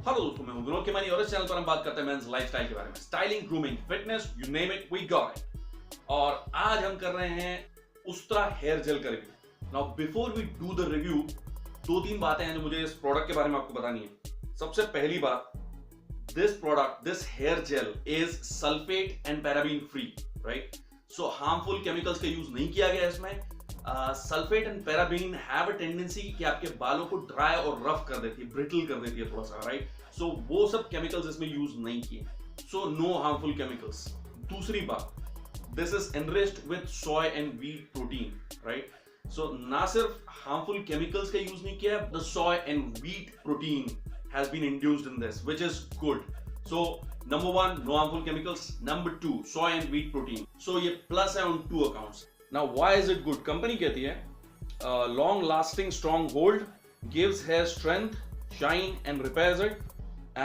Hello दोस्तों, मैं हूं विनोद खेमानी और इस चैनल पर हम बात करते हैं मेंस लाइफस्टाइल के बारे में। Styling, grooming, fitness, you name it, we got it. और आज हम कर रहे हैं उस्त्रा हेयर जेल का review. Now before we do the review, दो तीन बातें हैं जो मुझे इस प्रोडक्ट के बारे में आपको बतानी है। सबसे पहली बात, this product, this hair gel is sulphate and paraben free, right? So harmful chemicals का यूज नहीं किया गया इसमें। Sulphate and paraben have a tendency कि आपके बालों को ड्राई और रफ कर देती है, ब्रिटल कर देती है थोड़ा सा, राइट? सो वो सब केमिकल्स इसमें यूज नहीं किए, सो नो हार्मफुल केमिकल्स। दूसरी बात, this is enriched with soy and wheat protein, right? So ना सिर्फ हार्मफुल केमिकल्स का यूज नहीं किया, the soy and wheat protein has been induced in this, which is good. So number one, no harmful chemicals. Number two, soy and wheat protein. So ये plus है on two accounts. Now why is it good? Company कहती है long lasting strong hold, gives hair strength, shine and repairs it,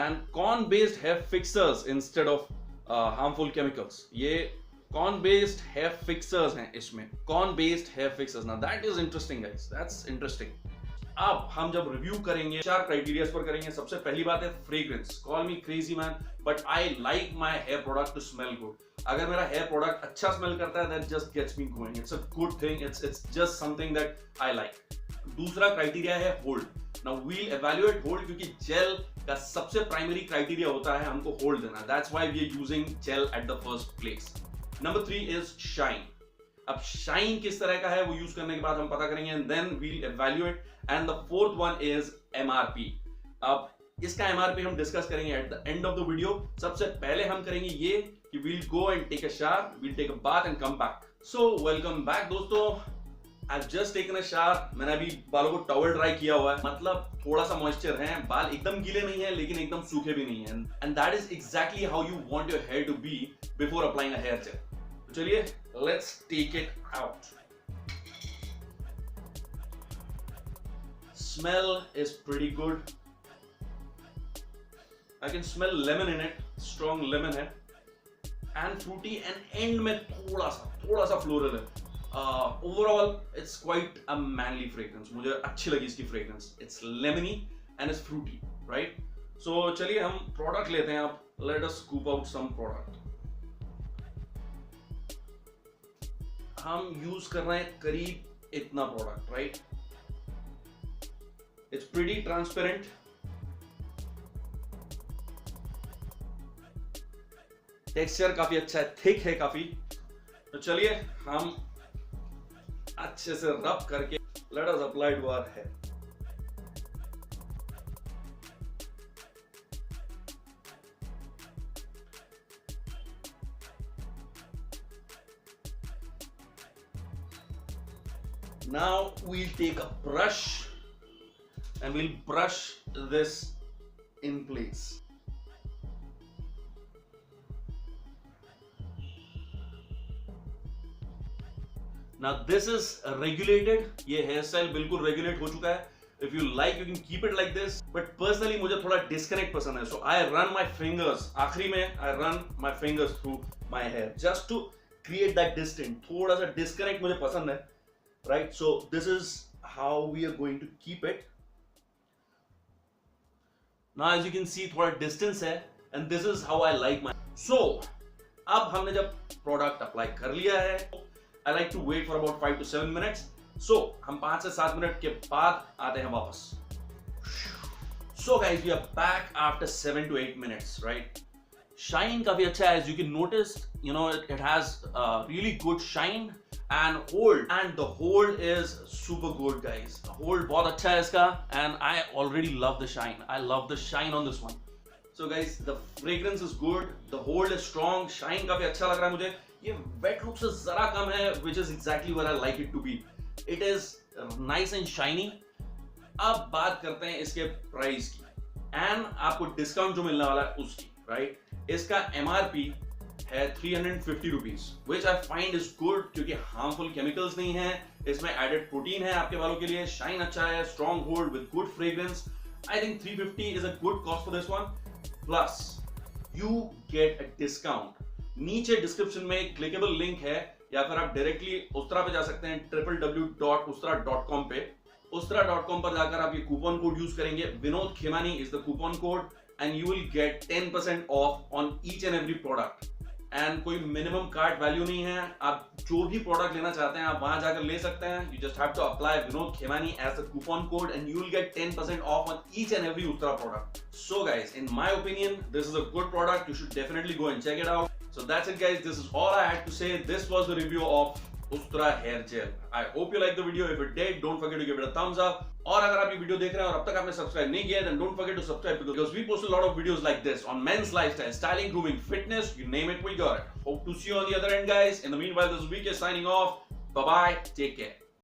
and corn based hair fixers instead of harmful chemicals. ये corn based hair fixers हैं इसमें, corn based hair fixers. Now that is interesting guys, that's interesting. अब हम जब review करेंगे, चार criterias पर करेंगे। सबसे पहली बात है fragrance. Call me crazy man, but I like my hair product to smell good. अगर मेरा हेयर प्रोडक्ट अच्छा स्मेल करता है, that just gets me going. It's a good thing, it's just something that I like. दूसरा criteria है hold. Now we will evaluate hold, क्योंकि gel का सबसे प्राइमरी क्राइटेरिया होता है हमको होल्ड देना। That's why we are using gel at the first place. Number 3 is shine. अब शाइन किस तरह का है वो यूज करने के बाद हम पता करेंगे, and then we will evaluate. And the fourth one is MRP. अब इसका एमआरपी हम डिस्कस करेंगे at the end of the video. सबसे पहले हम करेंगे ये कि we'll go and take a shower, we'll take a bath and come back. So welcome back दोस्तों। I have just taken a shower. मैंने अभी बालों को टॉवल ड्राई किया हुआ है, मतलब थोड़ा सा मॉइस्चर है, बाल एकदम गीले नहीं है लेकिन एकदम सूखे भी नहीं है, and that is exactly how you want your hair to be before applying a hair gel. चलिए, let's take it out. Smell is pretty good. I can smell lemon in it, strong lemon है, and fruity, and end में थोड़ा सा floral है। Overall, it's quite a manly fragrance. मुझे अच्छी लगी इसकी fragrance. It's lemony and it's fruity, right? So चलिए हम product लेते हैं। आप let us scoop out some product. हम यूज कर रहे हैं करीब इतना product, right? It's pretty transparent. Texture काफी अच्छा है, थिक है काफी। तो चलिए हम अच्छे से रब करके let us apply to our hair. Now we'll take a brush and we'll brush this in place. Now this is regulated. ये हेयर स्टाइल बिल्कुल रेगुलेट हो चुका है। If you like, you can keep it like this. But personally मुझे थोड़ा disconnect पसंद है, so I run my fingers. आखिरी में I run my fingers through my hair just to create that distance. थोड़ा सा डिस्कनेक्ट मुझे पसंद है, right? So this is how we are going to keep it. Now as you can see थोड़ा distance है, and this is how I like my. So अब हमने जब प्रोडक्ट अप्लाई कर लिया है, I like to wait for about 5 to 7 minutes. So हम 5 से 7 मिनट के बाद आते हैं वापस। So guys, we are back after 7 to 8 minutes, right? Shine काफी अच्छा है, as you can notice, you know, it has really good shine and hold, and the hold is super good guys. The hold बहुत अच्छा है इसका, and I already love the shine. I love the shine on this one. So guys, the fragrance is good, the hold is strong, shine काफी अच्छा लग रहा है मुझे। ये wet look से जरा कम है, which is exactly where I like it to be. It is nice and shiny. अब बात करते हैं इसके प्राइस की, and आपको डिस्काउंट जो मिलने वाला है उसकी, right? इसका MRP है 350 rupees, which I find is good, क्योंकि हार्मफुल केमिकल्स नहीं है, इसमें एडेड प्रोटीन है आपके बालों के लिए, शाइन अच्छा है, strong hold with good fragrance. I think 350 is a good cost for this one, plus you get a discount. नीचे डिस्क्रिप्शन में एक क्लिकेबल लिंक है, या फिर आप डायरेक्टली उस्तरा पे जा सकते हैं, www.ustra.com पे। Ustraa.com पर जाकर आप ये कूपन कोड यूज करेंगे, Vinod Khemani is the coupon code, and you will get 10% off on each and every product. And कोई मिनिमम कार्ट वैल्यू नहीं है, आप जो भी प्रोडक्ट लेना चाहते हैं आप वहां जाकर ले सकते हैं. You just have to apply Vinod Khemani as the coupon code and you will get 10% off on each and every Ustraa product. So guys, in my opinion, this is a good product. You should definitely go and check it out. So that's it guys, this is all I had to say. This was the review of Ustraa hair gel. I hope you liked the video. If it did, don't forget to give it a thumbs up. और अगर आप ये video देख रहे हैं और अब तक आपने सब्सक्राइब नहीं किया, then don't forget to subscribe because we post a lot of videos like this on men's lifestyle, styling, grooming, fitness, you name it, we got it. Hope to see you on the other end guys. In the meanwhile, this is VK signing off. Bye bye. Take care.